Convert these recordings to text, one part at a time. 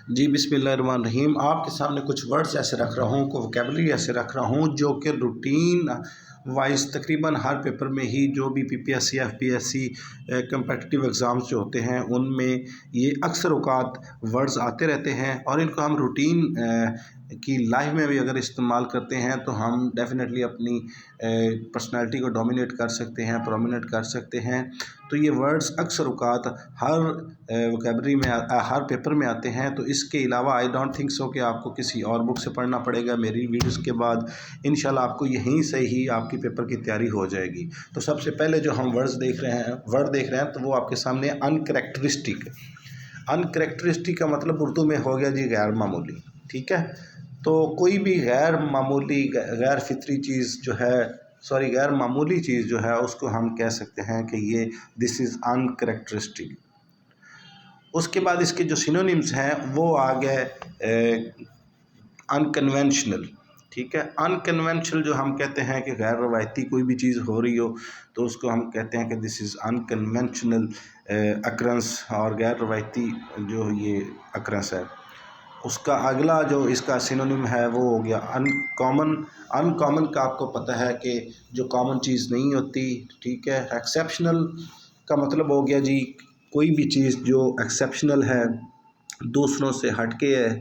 جی बिस्मिल्लाहिर्रहमानिर्रहीम। आपके सामने कुछ वर्ड्स ऐसे रख रहा हूँ, कोई वोकेबलरी ऐसे रख रहा हूँ जो कि रूटीन वाइज तकरीबन हर पेपर में ही जो भी पीपीएससी एफपीएससी कम्पिटिटिव एग्ज़ाम्स जो होते हैं उनमें ये अक्सर औक़ात वर्ड्स आते रहते हैं और इनको हम रूटीन की लाइफ में भी अगर इस्तेमाल करते हैं तो हम डेफिनेटली अपनी पर्सनालिटी को डोमिनेट कर सकते हैं, प्रोमिनेट कर सकते हैं। तो ये वर्ड्स अक्सर औक़ात हर वोकेबलरी में हर पेपर में आते हैं। तो इसके अलावा आई डोंट थिंक सो कि आपको किसी और बुक से पढ़ना पड़ेगा। मेरी वीडियोस के बाद इंशाल्लाह आपको यहीं से ही आपकी पेपर की तैयारी हो जाएगी। तो सबसे पहले जो हम वर्ड देख रहे हैं तो वो आपके सामने अनकैरेक्टरिस्टिक। अनकैरेक्टरिस्टिक का मतलब उर्दू में हो गया जी गैर मामूली, ठीक है। तो कोई भी गैर मामूली गैर फितरी चीज़ जो है गैर मामूली चीज़ जो है उसको हम कह सकते हैं कि ये दिस इज़ अनकैरेक्टरिस्टिक। उसके बाद इसके जो सिनोनिम्स हैं वो आ गए अनकन्वेंशनल, ठीक है। अनकन्वेंशनल जो हम कहते हैं कि गैर रवायती कोई भी चीज़ हो रही हो तो उसको हम कहते हैं कि दिस इज़ अनकन्वेंशनल अक्रंस, और गैर रवायती जो ये अक्रंस है। उसका अगला जो इसका सिनोनिम है वो हो गया अनकॉमन। अनकॉमन का आपको पता है कि जो कॉमन चीज़ नहीं होती, ठीक है। एक्सेप्शनल का मतलब हो गया जी कोई भी चीज़ जो एक्सेप्शनल है, दूसरों से हटके है,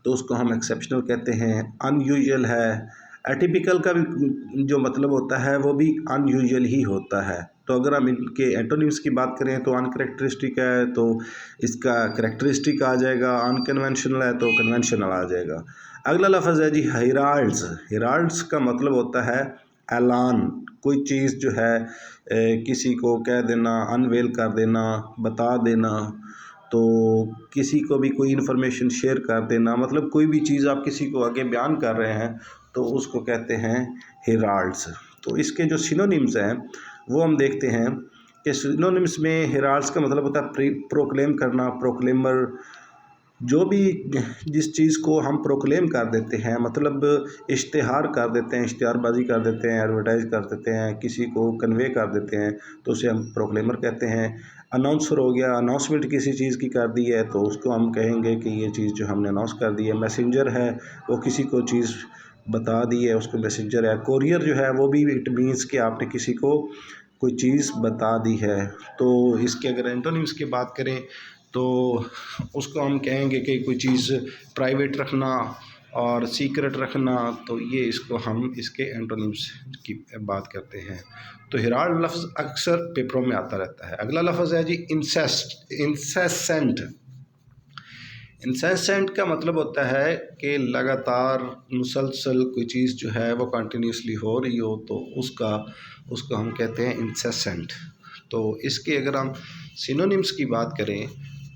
तो उसको हम एक्सेप्शनल कहते हैं। अनयूजुअल है। एटिपिकल का भी जो मतलब होता है वो भी अनयूजुअल ही होता है। तो अगर हम इनके एंटोनिम्स की बात करें तो अनकैरेक्टरिस्टिक है तो इसका कैरेक्टरिस्टिक आ जाएगा, अनकन्वेंशनल है तो कन्वेंशनल आ जाएगा। अगला लफ्ज़ है जी हेराल्ड्स। हेराल्ड्स का मतलब होता है ऐलान। कोई चीज़ जो है किसी को कह देना, अनवेल कर देना, बता देना, तो किसी को भी कोई इन्फॉर्मेशन शेयर कर देना, मतलब कोई भी चीज़ आप किसी को आगे बयान कर रहे हैं तो उसको कहते हैं हेराल्ड्स। तो इसके जो सिनोनिम्स हैं वो हम देखते हैं कि सिनोनिम्स में हेराल्ड्स का मतलब होता है प्रोक्लेम करना, प्रोक्लेमर। जो भी जिस चीज़ को हम प्रोक्लेम कर देते हैं, मतलब इश्तिहार कर देते हैं, इश्तिहारबाजी कर देते हैं, एडवर्टाइज़ कर देते हैं, किसी को कन्वे कर देते हैं तो उसे हम प्रोक्लेमर कहते हैं। अनाउंसर हो गया, अनाउंसमेंट किसी चीज़ की कर दी है तो उसको हम कहेंगे कि ये चीज़ जो हमने अनाउंस कर दी है। मैसेंजर है, वो किसी को चीज़ बता दी है, उसको मैसेंजर है। कोरियर जो है वो भी इट मीन्स कि आपने किसी को कोई चीज़ बता दी है। तो इसके अगर एंटोनिम्स की बात करें तो उसको हम कहेंगे कि कोई चीज़ प्राइवेट रखना और सीक्रेट रखना, तो ये इसको हम इसके एंटोनिम्स की बात करते हैं। तो हेराल्ड लफ्ज़ अक्सर पेपरों में आता रहता है। अगला लफ्ज़ है जी इंसेसेंट। इंसेसेंट का मतलब होता है कि लगातार मुसलसल कोई चीज़ जो है वो कंटिन्यूसली हो रही हो तो उसको हम कहते हैं इंसेसेंट। तो इसके अगर हम सिनोनिम्स की बात करें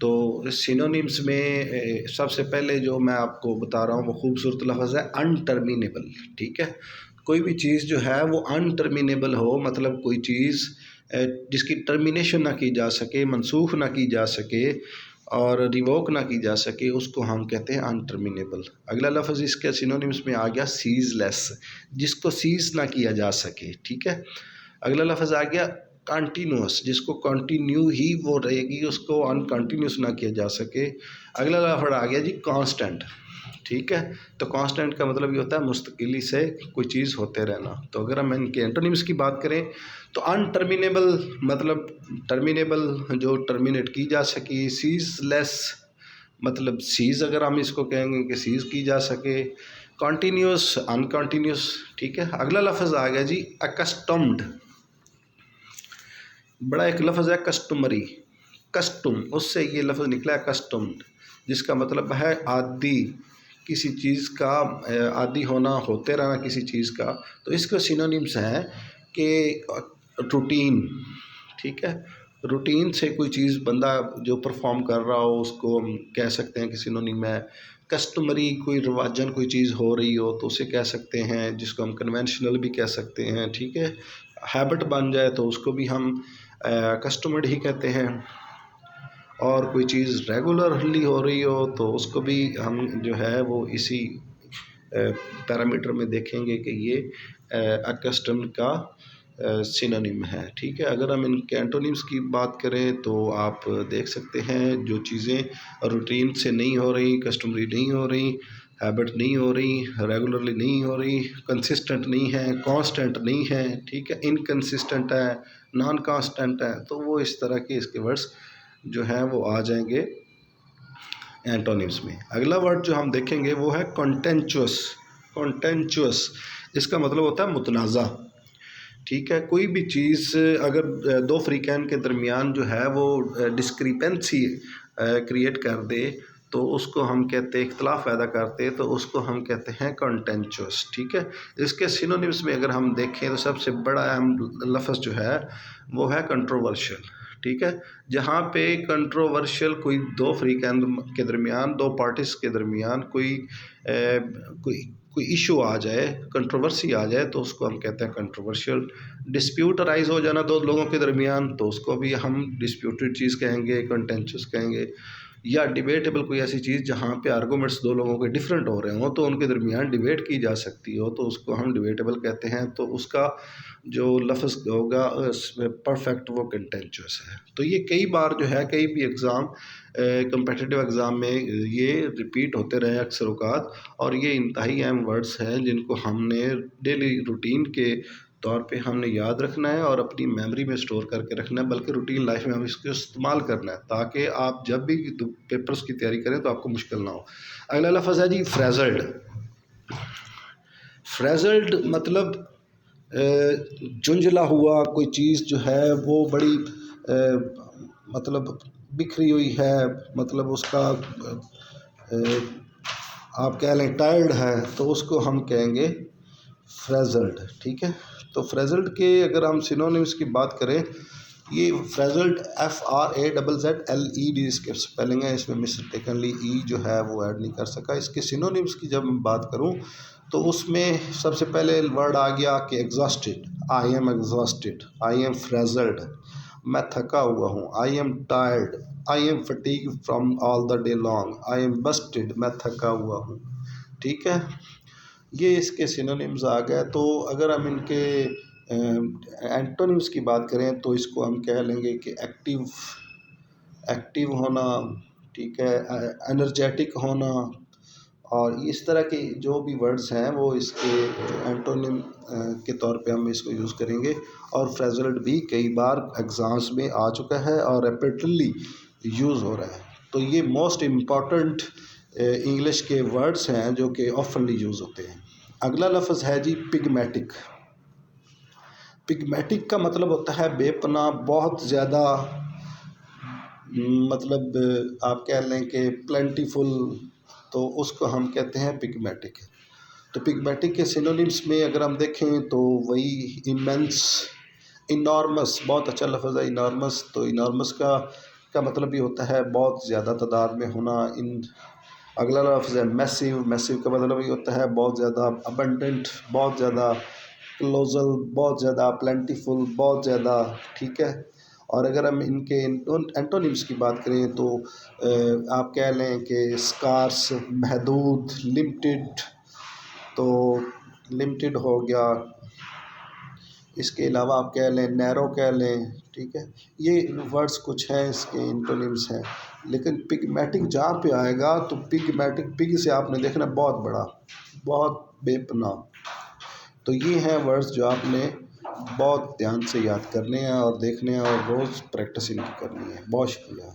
तो सिनोनिम्स में सबसे पहले जो मैं आपको बता रहा हूँ वो खूबसूरत लफ्ज़ है अनटर्मिनेबल, ठीक है। कोई भी चीज़ जो है वो अनटर्मिनेबल हो, मतलब कोई चीज़ जिसकी टर्मिनेशन ना की जा सके, मनसूख ना की जा सके और रिवोक ना की जा सके, उसको हम कहते हैं अनटर्मिनेबल। अगला लफ्ज़ इसके सिनोनिम्स में आ गया सीजलेस, जिसको सीज ना किया जा सके, ठीक है। अगला लफ्ज़ आ गया कंटिन्यूस, जिसको कंटिन्यू ही वो रहेगी, उसको अनकंटिन्यूस ना किया जा सके। अगला लफ्ज़ आ गया जी कांस्टेंट, ठीक है। तो कांस्टेंट का मतलब ये होता है मुस्तकिली से कोई चीज़ होते रहना। तो अगर हम इनके एंटोनिम्स की बात करें तो अनटर्मिनेबल मतलब टर्मिनेबल जो टर्मिनेट की जा सकी। सीजलेस मतलब सीज अगर हम इसको कहेंगे कि सीज की जा सके। कॉन्टीन्यूस अनकॉन्टीन्यूस, ठीक है। अगला लफ्ज़ आ गया जी अकस्टम्ड। बड़ा एक लफ्ज़ है कस्टमरी, कस्टम, उससे ये लफ्ज़ निकला है कस्टम्ड, जिसका मतलब है आदी, किसी चीज़ का आदी होना, होते रहना किसी चीज़ का। तो इसके सिनोनिम्स हैं कि रूटीन, ठीक है। रूटीन से कोई चीज़ बंदा जो परफॉर्म कर रहा हो उसको हम कह सकते हैं कि सिनोनिम है। कस्टमरी कोई रिवाजन कोई चीज़ हो रही हो तो उसे कह सकते हैं, जिसको हम कन्वेंशनल भी कह सकते हैं, ठीक है। हैबिट बन जाए तो उसको भी हम कस्टमर्ड ही कहते हैं। और कोई चीज़ रेगुलरली हो रही हो तो उसको भी हम जो है वो इसी पैरामीटर में देखेंगे कि ये अकस्टम्ड का سینونیم ہے، ٹھیک ہے۔ اگر ہم ان کے اینٹونیمس کی بات کریں تو آپ دیکھ سکتے ہیں جو چیزیں روٹین سے نہیں ہو رہی، کسٹمری نہیں ہو رہی، ہیبٹ نہیں ہو رہی، ریگولرلی نہیں ہو رہی، کنسسٹنٹ نہیں ہے، کانسٹنٹ نہیں ہے، ٹھیک ہے، انکنسسٹنٹ ہے، نان کانسٹنٹ ہے، تو وہ اس طرح کے اس کے ورڈس جو ہیں وہ آ جائیں گے اینٹونیمس میں۔ اگلا ورڈ جو ہم دیکھیں گے وہ ہے کانٹینچوس۔ کانٹینچوس اس کا مطلب ہوتا ہے متنازع، ٹھیک ہے۔ کوئی بھی چیز اگر دو فریقین کے درمیان جو ہے وہ ڈسکریپنسی کریٹ کر دے تو اس کو ہم کہتے ہیں، اختلاف پیدا کرتے تو اس کو ہم کہتے ہیں کانٹینچوس، ٹھیک ہے۔ اس کے سینونیمس میں اگر ہم دیکھیں تو سب سے بڑا اہم لفظ جو ہے وہ ہے کنٹروورشل، ٹھیک ہے۔ جہاں پہ کنٹروورشل کوئی دو فریقین کے درمیان، دو پارٹیز کے درمیان کوئی ایشو آ جائے، کنٹروورسی آ جائے تو اس کو ہم کہتے ہیں کنٹروورشل۔ ڈسپیوٹ رائز ہو جانا دو لوگوں کے درمیان تو اس کو بھی ہم ڈسپیوٹڈ چیز کہیں گے، کنٹینچوس کہیں گے۔ یا ڈیبیٹیبل کوئی ایسی چیز جہاں پہ آرگومنٹس دو لوگوں کے ڈفرینٹ ہو رہے ہوں تو ان کے درمیان ڈیبیٹ کی جا سکتی ہو تو اس کو ہم ڈیبیٹیبل کہتے ہیں، تو اس کا جو لفظ ہوگا پرفیکٹ وہ کنٹینچوس ہے۔ تو یہ کئی بار جو ہے کئی بھی ایگزام کمپیٹیٹیو ایگزام میں یہ ریپیٹ ہوتے رہے اکثر اوقات، اور یہ انتہائی اہم ورڈس ہیں جن کو ہم نے ڈیلی روٹین کے طور پہ ہم نے یاد رکھنا ہے اور اپنی میموری میں سٹور کر کے رکھنا ہے، بلکہ روٹین لائف میں ہم اس کو استعمال کرنا ہے تاکہ آپ جب بھی پیپرز کی تیاری کریں تو آپ کو مشکل نہ ہو۔ اگلا لفظ ہے جی فریزلڈ۔ فریزلڈ مطلب جھنجھلا ہوا کوئی چیز جو ہے وہ بڑی مطلب بکھری ہوئی ہے، مطلب اس کا آپ کہہ لیں ٹائرڈ ہے تو اس کو ہم کہیں گے فریزلڈ، ٹھیک ہے۔ تو فریزلڈ کے اگر ہم سینونیمس کی بات کریں، یہ فریزلڈ FRAZZLED اس کے سپیلنگ ہے، اس میں مسٹیکنلی ای جو ہے وہ ایڈ نہیں کر سکا۔ اس کے سینونیمس کی جب میں بات کروں تو اس میں سب سے پہلے ورڈ آ گیا کہ exhausted, I am exhausted, I am frazzled, میں تھکا ہوا ہوں، I am tired, I am fatigue from all the day long, I am busted, میں تھکا ہوا ہوں، ٹھیک ہے۔ یہ اس کے سینونیمز آ گئے۔ تو اگر ہم ان کے اینٹونیمس کی بات کریں تو اس کو ہم کہہ لیں گے کہ ایکٹیو ہونا، ٹھیک ہے، انرجیٹک ہونا، اور اس طرح کے جو بھی ورڈز ہیں وہ اس کے اینٹونیم کے طور پہ ہم اس کو یوز کریں گے۔ اور فریزلڈ بھی کئی بار ایگزامس میں آ چکا ہے اور ریپیٹڈلی یوز ہو رہا ہے، تو یہ موسٹ امپورٹنٹ انگلش کے ورڈز ہیں جو کہ آفنلی یوز ہوتے ہیں۔ اگلا لفظ ہے جی پگمیٹک۔ پگمیٹک کا مطلب ہوتا ہے بے پناہ، بہت زیادہ، مطلب آپ کہہ لیں کہ پلینٹی فل، تو اس کو ہم کہتے ہیں پگمیٹک۔ تو پگمیٹک کے سینونیمس میں اگر ہم دیکھیں تو وہی ایمنس، انارمس، بہت اچھا لفظ ہے انارمس۔ تو انارمس کا مطلب یہ ہوتا ہے بہت زیادہ تعداد میں ہونا۔ اگلا لفظ ہے میسیو۔ میسیو کا مطلب یہ ہوتا ہے بہت زیادہ، ابنڈنٹ، بہت زیادہ، کلوزل، بہت زیادہ، پلینٹی فل، بہت زیادہ، ٹھیک ہے۔ اور اگر ہم ان کے اینٹونیمس کی بات کریں تو آپ کہہ لیں کہ اسکارس، محدود، لمیٹڈ، تو لمیٹڈ ہو گیا۔ اس کے علاوہ آپ کہہ لیں نیرو کہہ لیں، ٹھیک ہے۔ یہ ورڈز کچھ ہیں اس کے اینٹونیمس ہیں، لیکن پگمیٹک جہاں پہ آئے گا تو پگمیٹک، پگ سے آپ نے دیکھنا بہت بڑا، بہت بے پناہ۔ تو یہ ہیں ورڈز جو آپ نے بہت دھیان سے یاد کرنے ہیں اور دیکھنے ہیں اور روز پریکٹس ان کی کرنی ہے۔ بہت شکریہ۔